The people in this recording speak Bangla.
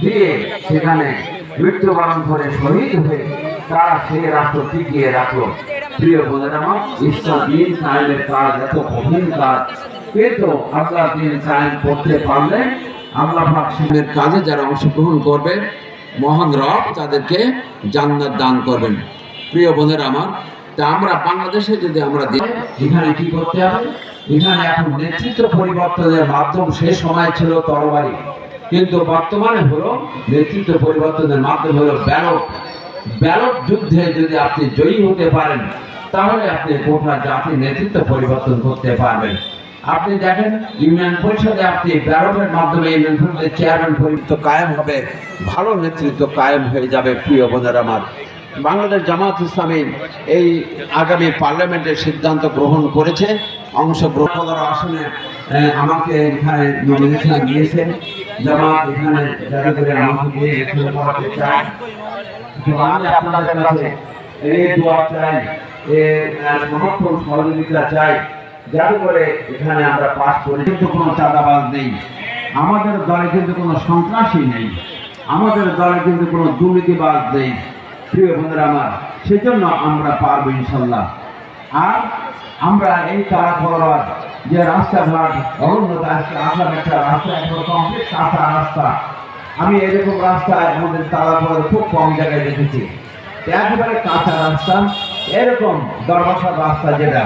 দিয়ে সেখানে মৃত্যুবরণ করে শহীদ হয়ে তারা সেই রাষ্ট্র টিকিয়ে রাখলো। প্রিয় বোনেরা, ইসলাম দিন কায়েমের কাজ এত কঠিন কাজ, কিন্তু আল্লাহ দিন কায়েম করতে পারলে আল্লাহ পাক সেদের কাজে যারা অংশগ্রহণ করবে মহান রব তাদেরকে জান্নাত দান করবেন। প্রিয় বোনেরা আমার, তা আমরা বাংলাদেশে যদি আমরা এখানে কি করতে হবে, এখানে এখন নেতৃত্ব পরিবর্তনের মাধ্যম সেই সময় ছিল তরবারি, কিন্তু বর্তমানে হলো নেতৃত্ব পরিবর্তনের মাধ্যম হলো ব্যালট। ব্যালট যুদ্ধে যদি আপনি জয়ী হতে পারেন তাহলে আপনি গোটা জাতির নেতৃত্ব পরিবর্তন করতে পারবেন। আপনি দেখেন ইউনিয়ন পরিষদে আপনি ব্যালটের মাধ্যমে ইউনিয়ন পরিষদের চেয়ারম্যান পরিচিত কায়েম হবে, ভালো নেতৃত্ব কায়েম হয়ে যাবে। প্রিয় বোনেরা আমার, বাংলাদেশ জামাত ইসলামী এই আগামী পার্লামেন্টের সিদ্ধান্ত গ্রহণ করেছে, অংশগ্রহণ আসনে আমাকে এখানে নমিনেশন দিয়েছেন। জামাত এখানে যারা করে আমাকে দিয়ে ইলেকশন করাতে চায়, আমি আপনাদের কাছে এই দোয়া চাই, সমর্থন সহযোগিতা চাই, যাতে করে এখানে আমরা পাস করি। কিন্তু কোনো চাঁদাবাজ নেই আমাদের দলে, কিন্তু কোনো সন্ত্রাসী নেই আমাদের দলে, কিন্তু কোনো দুর্নীতিবাজ নেই। প্রিয় বন্ধুরা আমার, সেজন্য আমরা পারবো ইনশাল্লাহ। আর আমরা এই তারা ফরওয়ার্ড যে রাস্তাঘাট অরণ্যতা আসার একটা রাস্তা, একটা কমপ্লিট কাঁচা রাস্তা, আমি এরকম রাস্তায় আমাদের তারা ফরওয়ার্ড খুব কম জায়গায় দেখেছি। একেবারে কাঁচা রাস্তা, এরকম দরবাসার রাস্তা যেটা